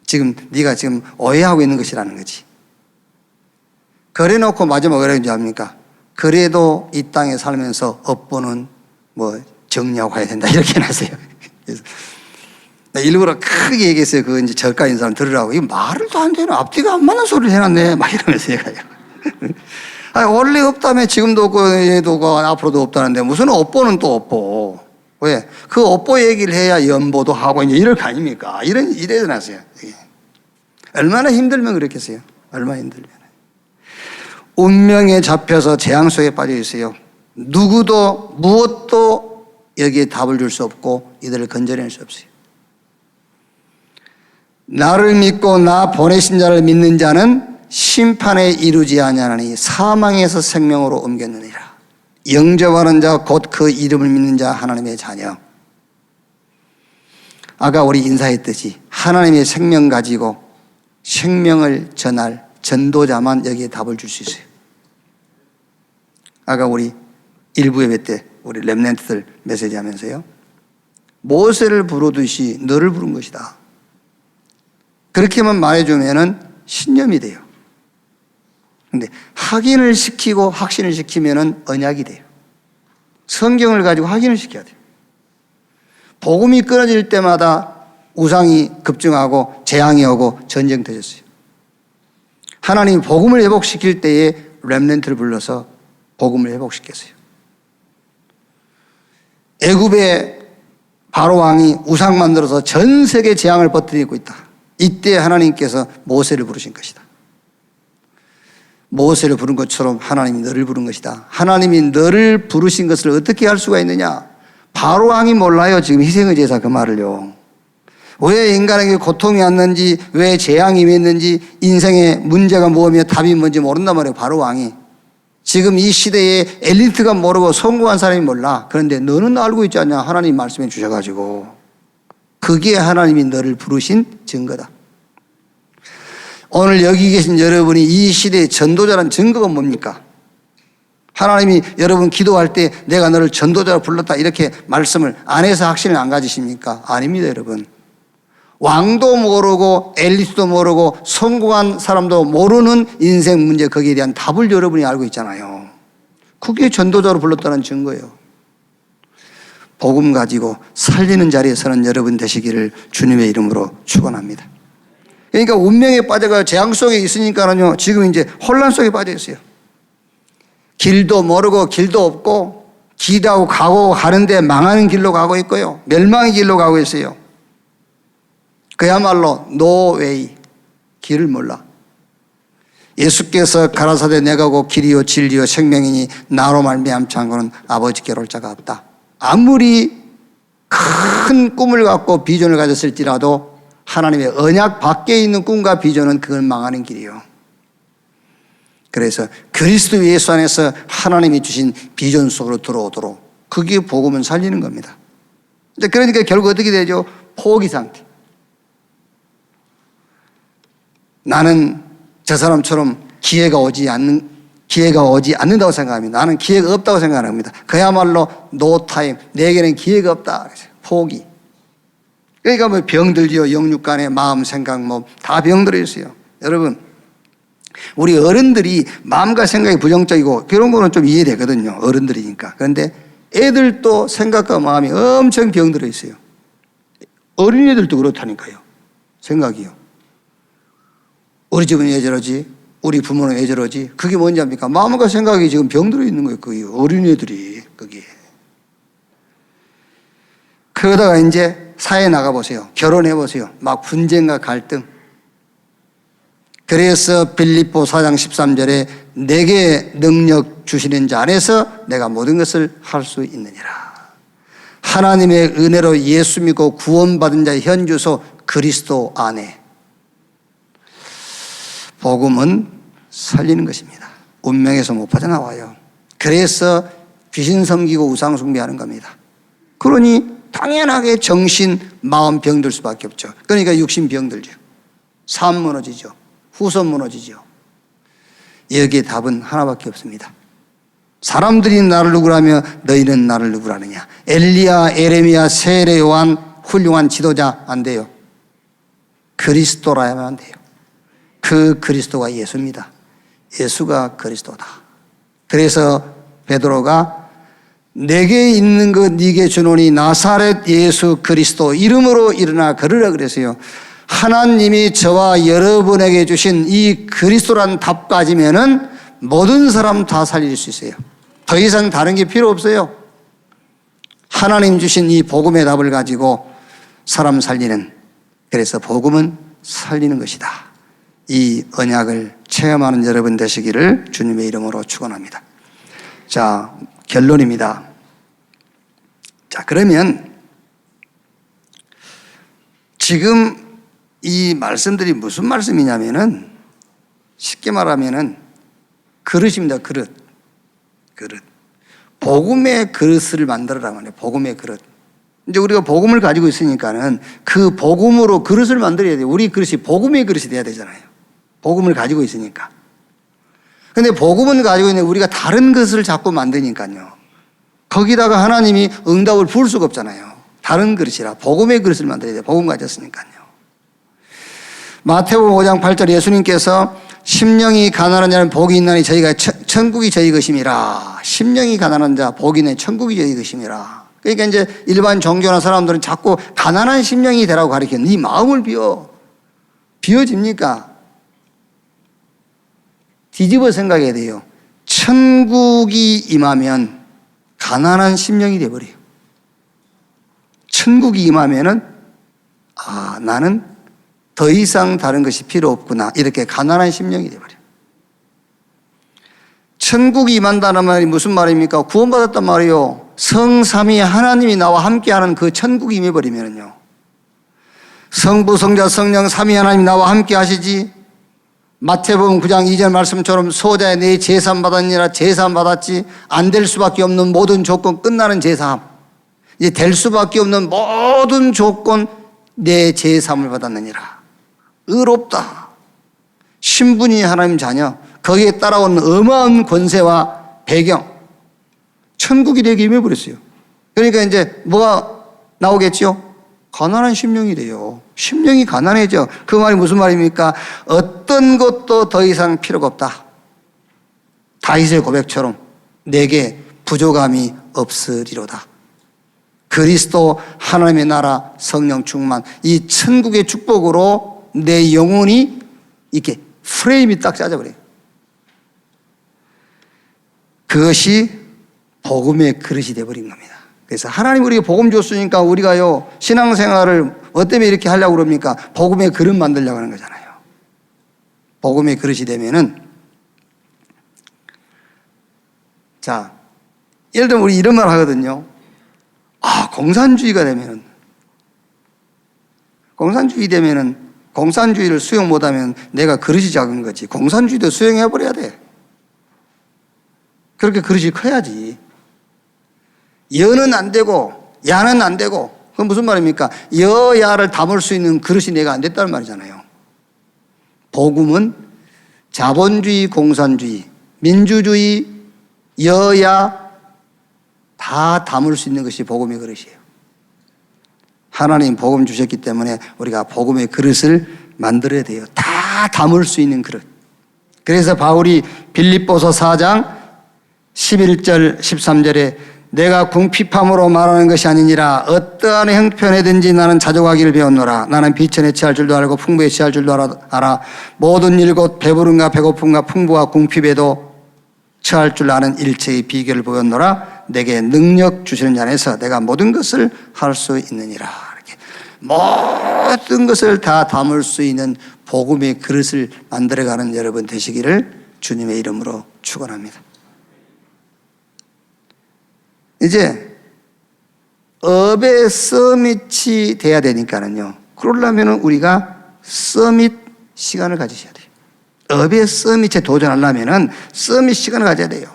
Speaker 1: 지금 네가 지금 오해하고 있는 것이라는 거지. 그래놓고 마지막에 뭐라고 합니까? 그래도 이 땅에 살면서 업보는 뭐 정리하고 가야 된다 이렇게 해놨어요. 그래서 일부러 크게 얘기했어요. 그 이제 저가 있는 사람 들으라고. 이거 말도 안 되는 앞뒤가 안 맞는 소리를 해놨네. 막 이러면서 얘가요. 아니, 원래 없다며 지금도 없고 얘도 없고 앞으로도 없다는데 무슨 업보는 또 업보. 왜? 그 업보 얘기를 해야 연보도 하고 이제 이럴 거 아닙니까? 이래서 났어요. 얼마나 힘들면 그렇겠어요. 얼마나 힘들면. 운명에 잡혀서 재앙 속에 빠져 있어요. 누구도 무엇도 여기에 답을 줄 수 없고 이들을 건져낼 수 없어요. 나를 믿고 나 보내신 자를 믿는 자는 심판에 이르지 아니하나니 사망에서 생명으로 옮겼느니라. 영접하는 자 곧 그 이름을 믿는 자 하나님의 자녀. 아까 우리 인사했듯이 하나님의 생명 가지고 생명을 전할 전도자만 여기에 답을 줄 수 있어요. 아까 우리 일부 예배 때 우리 렘넌트들 메시지 하면서요. 모세를 부르듯이 너를 부른 것이다. 그렇게만 말해주면은 신념이 돼요. 근데 확인을 시키고 확신을 시키면은 언약이 돼요. 성경을 가지고 확인을 시켜야 돼요. 복음이 끊어질 때마다 우상이 급증하고 재앙이 오고 전쟁 터졌어요. 하나님이 복음을 회복시킬 때에 렘넌트를 불러서 복음을 회복시켰어요. 애굽의 바로 왕이 우상 만들어서 전 세계 재앙을 퍼뜨리고 있다. 이때 하나님께서 모세를 부르신 것이다. 모세를 부른 것처럼 하나님이 너를 부른 것이다. 하나님이 너를 부르신 것을 어떻게 할 수가 있느냐? 바로 왕이 몰라요. 지금 희생의 제사 그 말을요. 왜 인간에게 고통이 왔는지, 왜 재앙이 있는지, 인생의 문제가 뭐며 답이 뭔지 모른단 말이에요. 바로 왕이. 지금 이 시대에 엘리트가 모르고 성공한 사람이 몰라. 그런데 너는 알고 있지 않냐? 하나님 말씀해 주셔가지고. 그게 하나님이 너를 부르신 증거다. 오늘 여기 계신 여러분이 이 시대의 전도자라는 증거가 뭡니까? 하나님이 여러분 기도할 때 내가 너를 전도자로 불렀다 이렇게 말씀을 안 해서 확신을 안 가지십니까? 아닙니다, 여러분. 왕도 모르고 엘리트도 모르고 성공한 사람도 모르는 인생 문제 거기에 대한 답을 여러분이 알고 있잖아요. 그게 전도자로 불렀다는 증거예요. 복음 가지고 살리는 자리에 서는 여러분 되시기를 주님의 이름으로 축원합니다. 그러니까 운명에 빠져가 재앙 속에 있으니까는요, 지금 이제 혼란 속에 빠져 있어요. 길도 모르고 길도 없고 기도하고 가고 가는데 망하는 길로 가고 있고요. 멸망의 길로 가고 있어요. 그야말로 노 웨이, 길을 몰라. 예수께서 가라사대 내가 곧 길이요 진리요 생명이니 나로 말미암지 않고는 아버지께로 올 자가 없다. 아무리 큰 꿈을 갖고 비전을 가졌을지라도 하나님의 언약 밖에 있는 꿈과 비전은 그건 망하는 길이에요. 그래서 그리스도 예수 안에서 하나님이 주신 비전 속으로 들어오도록 그게 복음은 살리는 겁니다. 그러니까 결국 어떻게 되죠? 포기 상태. 나는 저 사람처럼 기회가 오지 않는다고 생각합니다. 나는 기회가 없다고 생각합니다. 그야말로 노 타임. 내게는 기회가 없다. 포기. 그러니까 뭐 병들지요. 영육간에 마음, 생각, 몸 다 병들어 있어요. 여러분, 우리 어른들이 마음과 생각이 부정적이고 그런 거는 좀 이해되거든요. 어른들이니까. 그런데 애들도 생각과 마음이 엄청 병들어 있어요. 어린애들도 그렇다니까요. 생각이요. 우리 집은 왜 저러지? 우리 부모는 왜 저러지? 그게 뭔지 압니까? 마음과 생각이 지금 병들어 있는 거예요. 그게 어린애들이 그게. 그러다가 이제 사회에 나가보세요. 결혼해보세요. 막 분쟁과 갈등. 그래서 빌립보 4장 13절에 내게 능력 주시는 자 안에서 내가 모든 것을 할 수 있느니라. 하나님의 은혜로 예수 믿고 구원받은 자의 현주소 그리스도 안에. 복음은 살리는 것입니다. 운명에서 못 빠져나와요. 그래서 귀신 섬기고 우상 숭배하는 겁니다. 그러니 당연하게 정신, 마음 병들 수밖에 없죠. 그러니까 육신 병들죠. 삶 무너지죠. 후손 무너지죠. 여기에 답은 하나밖에 없습니다. 사람들이 나를 누구라며 너희는 나를 누구라느냐. 엘리야, 에레미야, 세례 요한 훌륭한 지도자 안 돼요. 그리스도라야만 안 돼요. 그 그리스도가 예수입니다. 예수가 그리스도다. 그래서 베드로가 내게 있는 것 네게 주노니 나사렛 예수 그리스도 이름으로 일어나 걸으라 그랬어요. 하나님이 저와 여러분에게 주신 이 그리스도란 답 가지면은 모든 사람 다 살릴 수 있어요. 더 이상 다른 게 필요 없어요. 하나님 주신 이 복음의 답을 가지고 사람 살리는, 그래서 복음은 살리는 것이다. 이 언약을 체험하는 여러분 되시기를 주님의 이름으로 축원합니다. 자, 결론입니다. 자, 그러면 지금 이 말씀들이 무슨 말씀이냐면은 쉽게 말하면은 그릇입니다. 그릇. 복음의 그릇을 만들어라 말이에요. 복음의 그릇. 이제 우리가 복음을 가지고 있으니까는 그 복음으로 그릇을 만들어야 돼요. 우리 그릇이 복음의 그릇이 돼야 되잖아요. 복음을 가지고 있으니까. 근데 복음은 가지고 있는데 우리가 다른 것을 자꾸 만드니까요. 거기다가 하나님이 응답을 부을 수가 없잖아요. 다른 그릇이라 복음의 그릇을 만들어야 돼요. 복음 가졌으니까요. 마태복음 5장 8절 예수님께서 심령이 가난한 자는 복이 있나니 저희가 천국이 저희 것임이라. 심령이 가난한 자 복이 있나니 천국이 저희 것임이라. 그러니까 이제 일반 종교나 사람들은 자꾸 가난한 심령이 되라고 가르쳐요. 네 마음을 비워집니까? 뒤집어 생각해야 돼요. 천국이 임하면 가난한 심령이 되어버려요. 천국이 임하면은 나는 더 이상 다른 것이 필요 없구나. 이렇게 가난한 심령이 되어버려요. 천국이 임한다는 말이 무슨 말입니까? 구원받았단 말이에요. 성삼위 하나님이 나와 함께하는 그 천국이 임해버리면요. 성부, 성자, 성령 삼위 하나님이 나와 함께 하시지. 마태복음 9장 2절 말씀처럼 소자의 내 제사함 받았니라. 제사함 받았지. 안 될 수밖에 없는 모든 조건 끝나는 제사함. 이제 될 수밖에 없는 모든 조건 내 제사함을 받았느니라. 의롭다. 신분이 하나님 자녀. 거기에 따라오는 어마어마한 권세와 배경. 천국이 되게 임해버렸어요. 그러니까 이제 뭐가 나오겠죠? 가난한 심령이 돼요. 심령이 가난해져. 그 말이 무슨 말입니까? 어떤 것도 더 이상 필요가 없다. 다윗의 고백처럼 내게 부족함이 없으리로다. 그리스도 하나님의 나라 성령 충만 이 천국의 축복으로 내 영혼이 이렇게 프레임이 딱 짜져버려요. 그것이 복음의 그릇이 되어버린 겁니다. 그래서 하나님 우리에게 복음 줬으니까 우리가요 신앙생활을 뭐 때문에 이렇게 하려고 그럽니까? 복음의 그릇 만들려고 하는 거잖아요. 복음의 그릇이 되면은 자, 예를 들면 우리 이런 말 하거든요. 공산주의가 되면은, 공산주의를 수용 못하면 내가 그릇이 작은 거지. 공산주의도 수용해버려야 돼. 그렇게 그릇이 커야지. 여는 안 되고 야는 안 되고, 그건 무슨 말입니까? 여야를 담을 수 있는 그릇이 내가 안 됐다는 말이잖아요. 복음은 자본주의, 공산주의, 민주주의, 여야 다 담을 수 있는 것이 복음의 그릇이에요. 하나님 복음 주셨기 때문에 우리가 복음의 그릇을 만들어야 돼요. 다 담을 수 있는 그릇. 그래서 바울이 빌립보서 4장 11절 13절에 내가 궁핍함으로 말하는 것이 아니니라 어떠한 형편에든지 나는 자족하기를 배웠노라. 나는 비천에 취할 줄도 알고 풍부에 취할 줄도 알아. 모든 일 곧 배부름과 배고픔과 풍부와 궁핍에도 처할 줄 아는 일체의 비결을 보였노라. 내게 능력 주시는 자 안에서 내가 모든 것을 할 수 있느니라. 이렇게 모든 것을 다 담을 수 있는 복음의 그릇을 만들어가는 여러분 되시기를 주님의 이름으로 축원합니다. 이제 업의 서밋이 돼야 되니까는요. 그러려면 우리가 서밋 시간을 가지셔야 돼요. 업의 서밋에 도전하려면 서밋 시간을 가져야 돼요.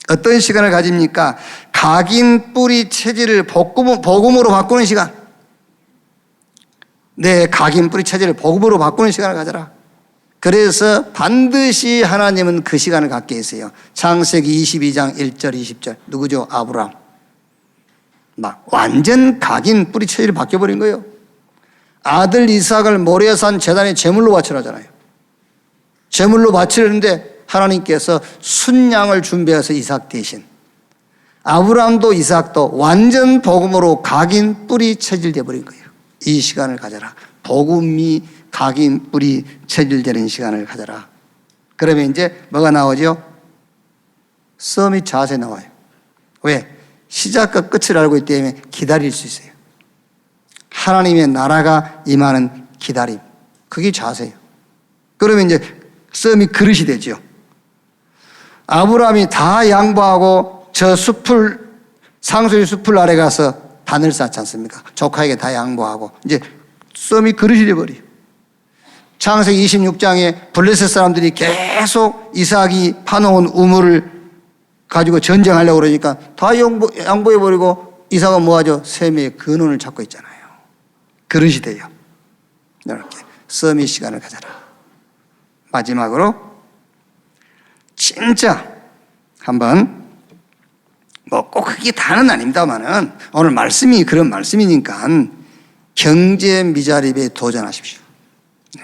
Speaker 1: 어떤 시간을 가집니까? 각인 뿌리 체질을 복음으로 바꾸는 시간. 내 각인 뿌리 체질을 복음으로 바꾸는 시간을 가져라. 그래서 반드시 하나님은 그 시간을 갖게 했어요. 창세기 22장 1절 20절. 누구죠? 아브라함. 막 완전 각인 뿌리 체질이 바뀌어버린 거예요. 아들 이삭을 모리아산 제단에 제물로 바치라잖아요. 제물로 바치려는데 하나님께서 순양을 준비해서 이삭 대신. 아브라함도 이삭도 완전 복음으로 각인 뿌리 체질돼 버린 거예요. 이 시간을 가져라. 복음이 각인 뿌리 체질되는 시간을 가져라. 그러면 이제 뭐가 나오죠? 서밋 자세 나와요. 왜? 시작과 끝을 알고 있기 때문에 기다릴 수 있어요. 하나님의 나라가 임하는 기다림. 그게 자세예요. 그러면 이제 서밋 그릇이 되죠. 아브라함이 다 양보하고 저 상수의 숲을 아래 가서 단을 쌓지 않습니까? 조카에게 다 양보하고 이제 서밋 그릇이 돼버려요. 창세기 26장에 블레셋 사람들이 계속 이삭이 파놓은 우물을 가지고 전쟁하려고 그러니까 다 양보해버리고 이삭은 뭐하죠? 셈의 근원을 찾고 있잖아요. 그릇이 돼요. 이렇게 서밋 시간을 가져라. 마지막으로 진짜 한번 꼭 그게 다는 아닙니다만은 오늘 말씀이 그런 말씀이니까 경제 미자립에 도전하십시오.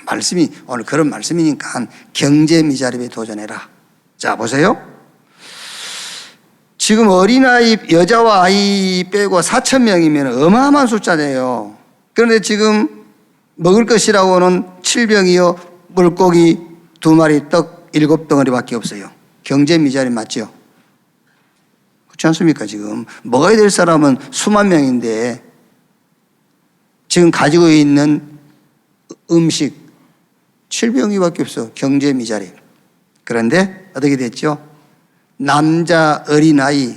Speaker 1: 말씀이 오늘 그런 말씀이니까 경제 미자립에 도전해라. 자, 보세요. 지금 어린아이, 여자와 아이 빼고 4,000명이면 어마어마한 숫자네요. 그런데 지금 먹을 것이라고는 7병이요, 물고기 2마리, 떡 7덩어리밖에 없어요. 경제 미자립 맞죠? 그렇지 않습니까? 지금 먹어야 될 사람은 수만 명인데 지금 가지고 있는 음식 7병이밖에 없어. 경제 미자립. 그런데 어떻게 됐죠? 남자 어린아이,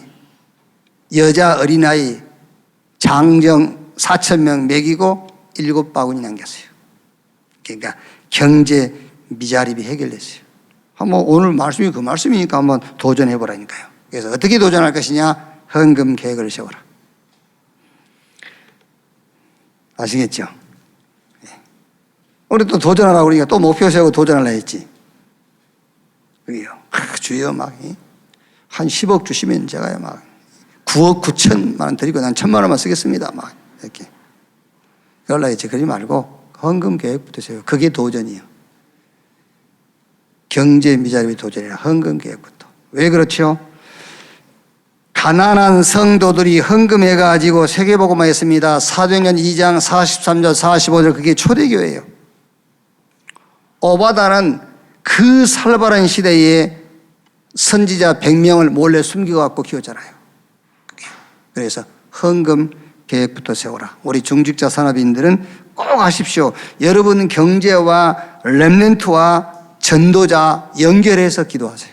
Speaker 1: 여자 어린아이, 장정 4,000명 먹이고 7바구니 남겼어요. 그러니까 경제 미자립이 해결됐어요. 한번 오늘 말씀이 그 말씀이니까 한번 도전해보라니까요. 그래서 어떻게 도전할 것이냐? 헌금 계획을 세워라. 아시겠죠? 우리 또 도전하라고 그러니까 또 목표 세우고 도전하려 했지. 그게요. 주여 막 한 10억 주시면 제가 막 9억 9천만 원 드리고 난 1,000만 원만 쓰겠습니다. 막 이렇게. 그러려 했지. 그러지 말고 헌금 계획부터 세워. 그게 도전이에요. 경제 미자립이 도전이라 헌금 계획부터. 왜 그렇죠? 가난한 성도들이 헌금해가지고 세계복음화 했습니다. 사도행전 2장 43절 45절 그게 초대교회예요. 오바다는 그 살벌한 시대에 선지자 100명을 몰래 숨겨갖고 키웠잖아요. 그래서 헌금 계획부터 세워라. 우리 중직자 산업인들은 꼭 하십시오. 여러분 경제와 렘넌트와 전도자 연결해서 기도하세요.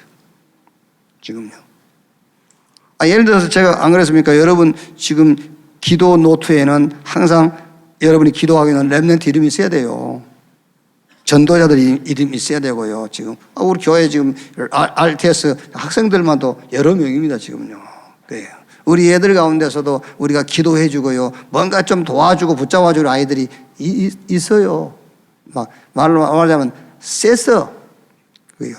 Speaker 1: 지금요. 예를 들어서 제가 안 그랬습니까? 여러분 지금 기도 노트에는 항상 여러분이 기도하기는 렘넌트 이름이 있어야 돼요. 전도자들 이름이 있어야 되고요. 지금 우리 교회 지금 RTS 학생들만도 여러 명입니다. 지금요. 그래요. 우리 애들 가운데서도 우리가 기도해 주고요. 뭔가 좀 도와주고 붙잡아 줄 아이들이 있어요. 막 말로 말하자면 쎄서. 그래요.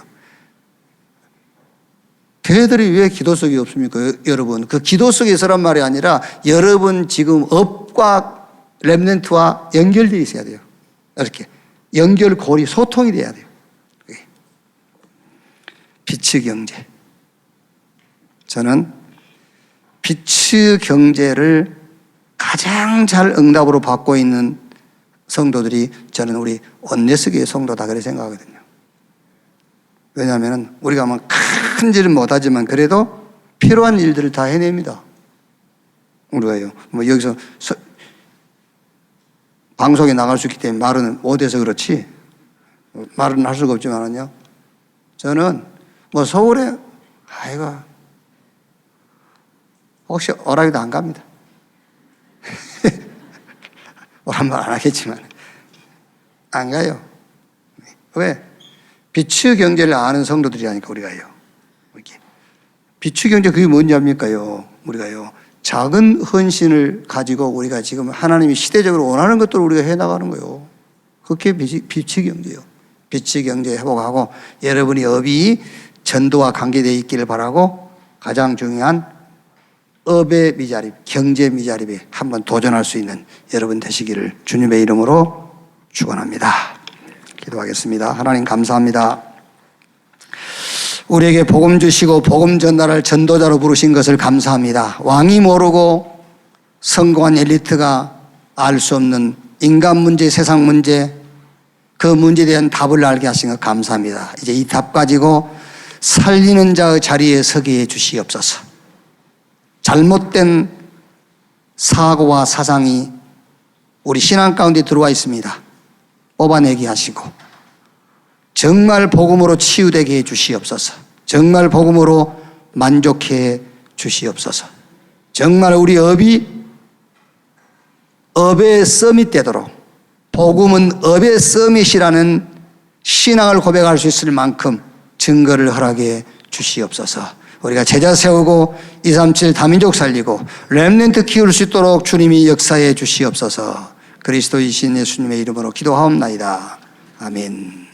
Speaker 1: 교회들이 왜 기도 속이 없습니까? 여러분 그 기도 속에 있으란 말이 아니라 여러분 지금 업과 렘넌트와 연결되어 있어야 돼요. 이렇게 연결고리 소통이 돼야 돼요. 빛의 경제. 저는 빛의 경제를 가장 잘 응답으로 받고 있는 성도들이 저는 우리 온네스교의 성도다 그렇게 생각하거든요. 왜냐하면 우리가 뭐 큰 일은 못하지만 그래도 필요한 일들을 다 해냅니다. 우리가요. 뭐 여기서 방송에 나갈 수 있기 때문에 말은 못해서 그렇지 말은 할 수가 없지만요. 저는 뭐 서울에 아이가 혹시 오라기도 안 갑니다. 오란 말 안 하겠지만 안 가요. 왜? 빛의 경제를 아는 성도들이라니까 우리가요. 빛의 경제 그게 뭔지 압니까요? 우리가요. 작은 헌신을 가지고 우리가 지금 하나님이 시대적으로 원하는 것들을 우리가 해나가는 거예요. 그게 빛의 경제예요. 빛의 경제 회복하고 여러분이 업이 전도와 관계되어 있기를 바라고 가장 중요한 업의 미자립, 경제 미자립에 한번 도전할 수 있는 여러분 되시기를 주님의 이름으로 축원합니다. 기도하겠습니다. 하나님 감사합니다. 우리에게 복음 주시고 복음 전달할 전도자로 부르신 것을 감사합니다. 왕이 모르고 성공한 엘리트가 알 수 없는 인간 문제, 세상 문제, 그 문제에 대한 답을 알게 하신 것 감사합니다. 이제 이 답 가지고 살리는 자의 자리에 서게 해 주시옵소서. 잘못된 사고와 사상이 우리 신앙 가운데 들어와 있습니다. 뽑아내게 하시고 정말 복음으로 치유되게 해 주시옵소서. 정말 복음으로 만족해 주시옵소서. 정말 우리 업이 업의 서밋 되도록 복음은 업의 서밋이라는 신앙을 고백할 수 있을 만큼 증거를 허락해 주시옵소서. 우리가 제자 세우고 237 다민족 살리고 렘넌트 키울 수 있도록 주님이 역사해 주시옵소서. 그리스도이신 예수님의 이름으로 기도하옵나이다. 아멘.